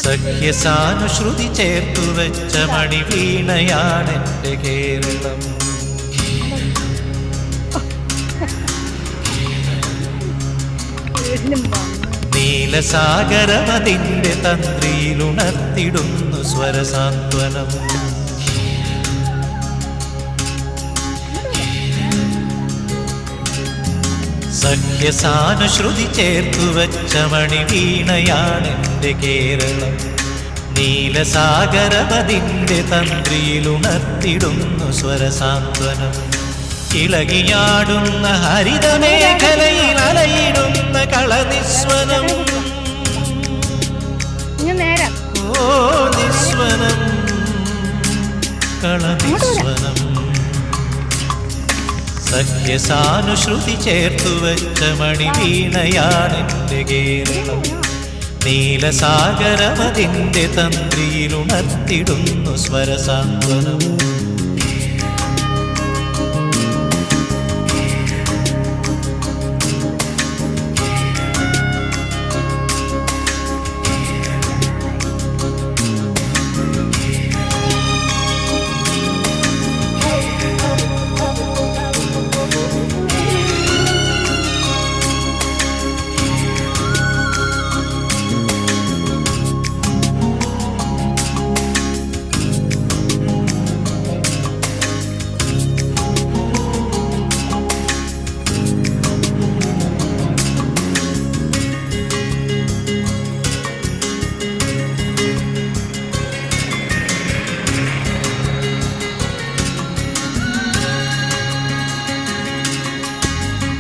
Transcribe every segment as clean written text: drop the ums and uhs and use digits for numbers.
സഖ്യസാനുശ്രുതി ചേർത്തു വെച്ച മണിവീണയാണെന്റെ കേരളം. നീലസാഗരമതിന്റെ തന്ത്രിയിലുണർത്തിടുന്നു സ്വരസാന്ത്വനം. സഖ്യസാനുശ്രുതി ചേർത്തു വെച്ച മണിവീണയാണെന്റെ കേരളം. നീലസാഗരമതിന്റെ തന്ത്രിയിലുണർത്തിടുന്നു സ്വരസാന്ത്വനം. ഇളകിയാടുന്ന ഹരിതമേഖലയിൽ അലയിടുന്ന കളനിസ്വനം. ഓ നിസ്വനം, കളനിസ്വനം. സഖ്യസാനുശ്രുതി ചേർത്തു വെച്ച മണിവീണയാണെന്റെ കേരളം. നീലസാഗരമതിന്റെ തന്ത്രിയിലുണർത്തിടുന്നു സ്വരസാന്ത്വനം.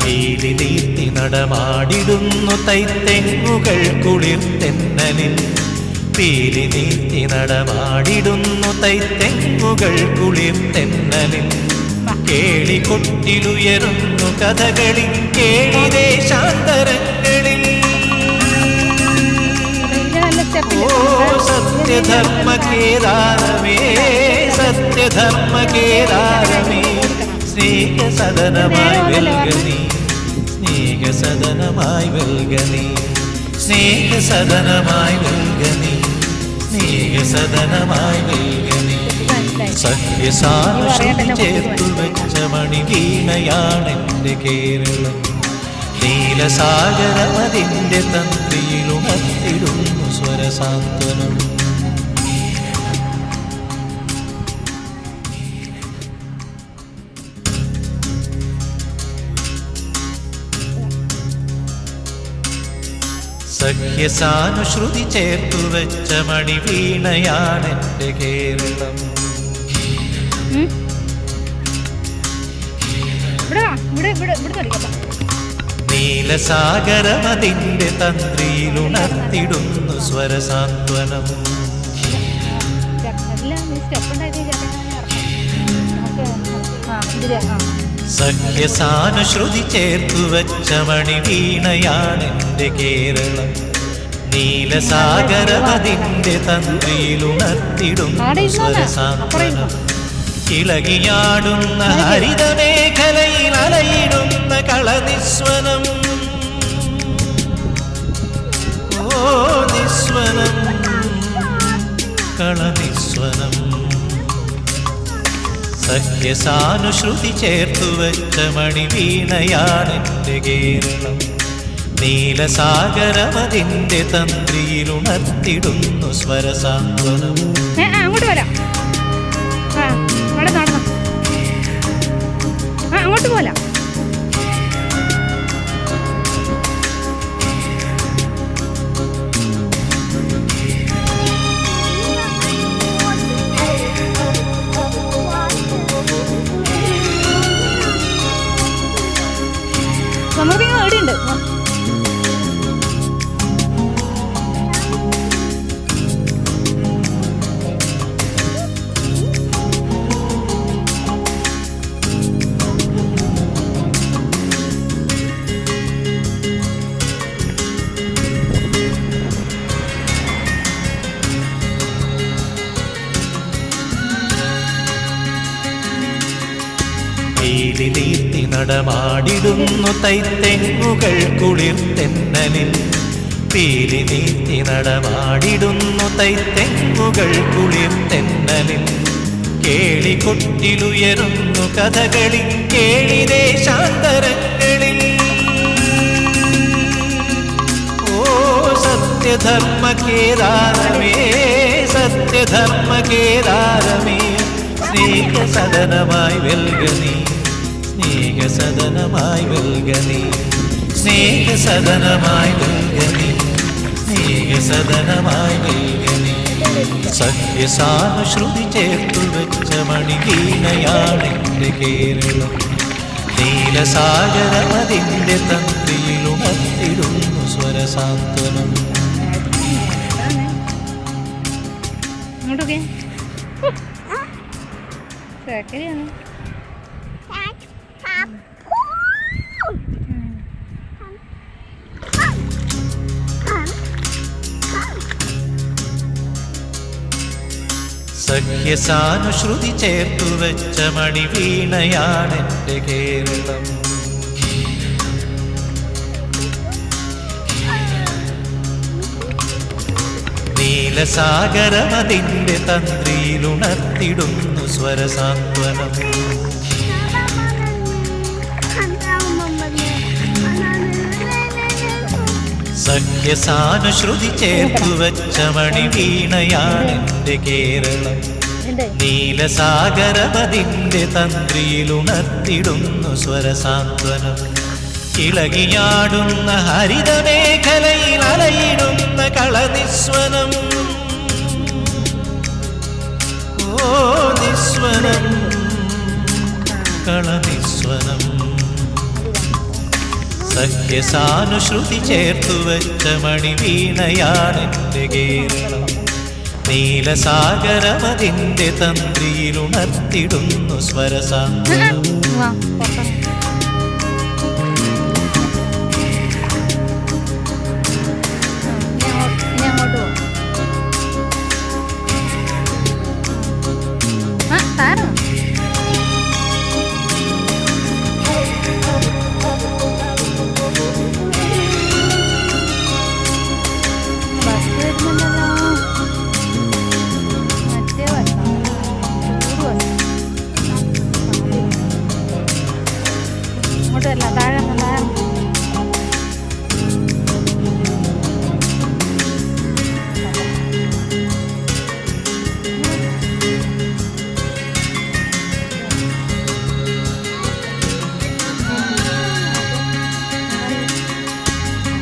നീർത്തി നടമാടിടുന്നു തൈത്തെങ്ങുകൾ കുളിർത്തെന്നലിൽ. പീലി നീർത്തി നടമാടിടുന്നു തൈത്തെങ്ങുകൾ കുളിർത്തെന്നലിൽ. കേളികൊട്ടിലുയരുന്നു കഥകളിൽ കേളിദേശാന്തരങ്ങളിൽ. ഓ സത്യധർമ്മ കേദാരമേ, സത്യധർമ്മ കേദാരമേ. സ്നേഹസദനമായി വെൽകനീ, സ്നേഹസദനമായി വെൽകനീ, സ്നേഹസദനമായി വെൽകനീ, സ്നേഹസദനമായി വെൽകനീ. സഖ്യസാനുശ്രുതി ചേർത്തു വെച്ച മണിവീണയാണെന്റെ കേരളം. നീലസാഗരമതിന്റെ തന്ത്രിയിലുണർത്തിടുന്നു സ്വരസാന്ത്വനം. സഖ്യസാനുശ്രുതി ചേർത്തു വെച്ച മണിവീണയാണെന്റെ കേരളം. നീലസാഗരമതിന്റെ തന്ത്രിയിലുണർത്തിടുന്നു സ്വരസാന്ത്വനം. സഖ്യസാനുശ്രുതി ചേർത്തു വെച്ച മണിവീണയാണെന്റെ കേരളം. നീലസാഗരമതിന്റെ തന്ത്രിയിലുണർത്തിടുന്നു സ്വരസാന്ത്വനം. ഇളകിയാടുന്ന ഹരിതമേഖലയിൽ അലയിടുന്ന കളനിസ്വനം. ഓ നിസ്വനം, കളനിസ്വനം. സഖ്യസാനുശ്രുതി ചേർത്തു വെച്ച മണിവീണയാണെന്റെ കേരളം. നീലസാഗരമതിന്റെ തന്ത്രിയിലുണർത്തിടുന്നു സ്വരസാന്ത്വനം. അങ്ങോട്ട് വരാം, അങ്ങോട്ട് പോലാം. നമുക്ക് എവിടെയുണ്ട്? നീർത്തി നടമാടിടുന്നു തൈത്തെങ്ങുകൾ കുളിർത്തെന്നലിൽ. പീലി നീത്തി നടമാടിടുന്നു തൈത്തെങ്ങുകൾ കുളിർത്തെന്നലിൽ കേളികൊട്ടിലുയരുന്നു കഥകളി കേളിദേശാന്തരങ്ങളിൽ. ഓ സത്യധർമ്മ കേദാരമേ സത്യധർമ്മ കേദാരമേ സ്നേഹസദനമായി വെൽഗനീ സ്നേഹസദനമായി വെൽഗനീ സ്നേഹസദനമായി വെൽഗനീ സ്നേഹസദനമായി വെൽഗനീ. സഖ്യസാനുശ്രുതി ചേർത്തു വെച്ച മണിവീണയാണെൻ്റെ കേരളം. നീലസാഗരമതിൻ്റെ തന്ത്രിയിലുണർത്തിടുന്നു സ്വരസാന്ത്വനം. ഇങ്ങോട്ടൊക്കെ ശരിയാണ്. സഖ്യസാനുശ്രുതി ചേർത്തു വെച്ച മണിവീണയാണെൻ്റെ കേരളം. നീലസാഗരമതിൻ്റെ തന്ത്രിയിലുണർത്തിടുന്നു സ്വരസാന്ത്വനം. സഖ്യസാനുശ്രുതി ചേർത്തു വെച്ച മണിവീണയാണെൻ്റെ കേരളം. നീലസാഗരമതിൻ്റെ തന്ത്രിയിലുണർത്തിടുന്നു സ്വരസാന്ത്വനം. ഇളകിയാടുന്ന ഹരിതമേഖലയിൽ അലയിടുന്ന കളനിസ്വനം. ഓ നിസ്വനം കളനിസ്വനം. സഖ്യസാനുശ്രുതി ചേർത്തു വെച്ച മണിവീണയാണെൻ്റെ കേരളം. നീലസാഗരമതിൻ്റെ തന്ത്രിയിലുണർത്തിടുന്നു സ്വരസാന്ത്വനം.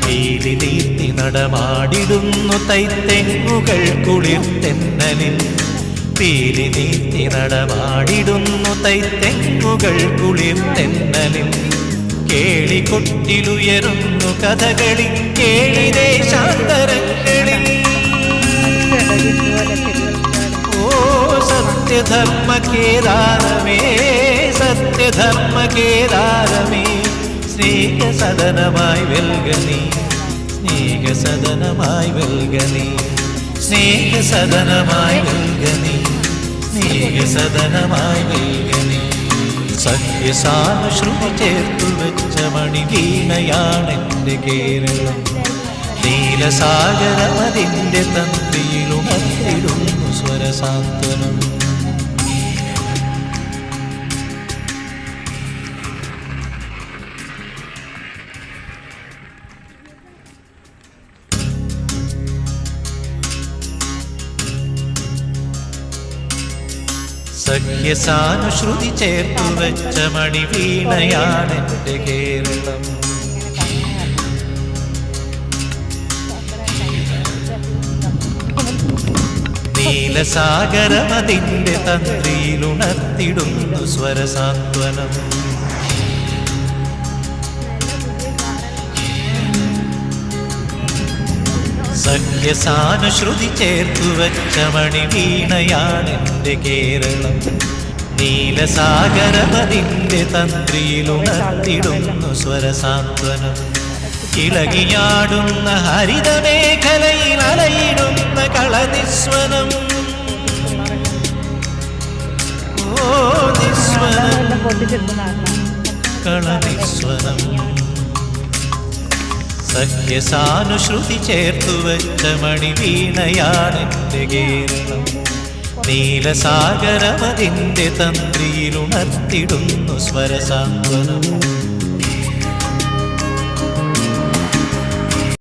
പീലി നീത്തി നടമാടിടുന്നു തൈത്തെങ്ങുകൾ കുളിർത്തെന്നലിൽ പീലി നീത്തി നടമാടിടുന്നു തൈത്തെങ്ങുകൾ കുളിർത്തെന്നലിൽ കേളികൊട്ടിലുയരുന്നു കഥകളി കേളിദേശാന്തരങ്ങളിൽ. ഓ സത്യധർമ്മ കേദാരമേ സത്യധർമ്മ കേദാരമേ സ്നേഹസദനമായി വെൽഗനീ സ്നേഹസദനമായി വെൽഗനീ സ്നേഹസദനമായി വെൽഗനീ സ്നേഹസദനമായി വെൽഗനീ. സഖ്യസാനുശ്രുതി ചേർത്തു വെച്ച മണിവീണയാണെൻ്റെ കേരളം. നീലസാഗരമതിൻ്റെ തന്ത്രിയിലുണർത്തിടുന്നു സ്വരസാന്ത്വനം. സഖ്യസാനുശ്രുതി ചേർത്തു വെച്ച മണിവീണയാണെൻ്റെ കേരളം. നീലസാഗരമതിൻ്റെ തന്ത്രിയിലുണർത്തിടുന്നു സ്വരസാന്ത്വനം. സഖ്യസാനുശ്രുതി ചേർത്തു വെച്ച മണിവീണയാണെൻ്റെ കേരളം. നീലസാഗരമതിൻ്റെ തന്ത്രിയിലുണർത്തിടുന്നു സ്വരസാന്ത്വനം. ഇളകിയാടുന്ന ഹരിതമേഖലയിൽ അലയിടുന്ന കളനിസ്വനം. ഓ നിസ്വനം കളനിസ്വനം. സഖ്യസാനുശ്രുതി ചേർത്തു വെച്ച മണിവീണയാണെന്റെ കേരളം. നീലസാഗരമതിന്റെ തന്ത്രിയിലുണർത്തിടുന്നു സ്വരസാന്ത്വനം.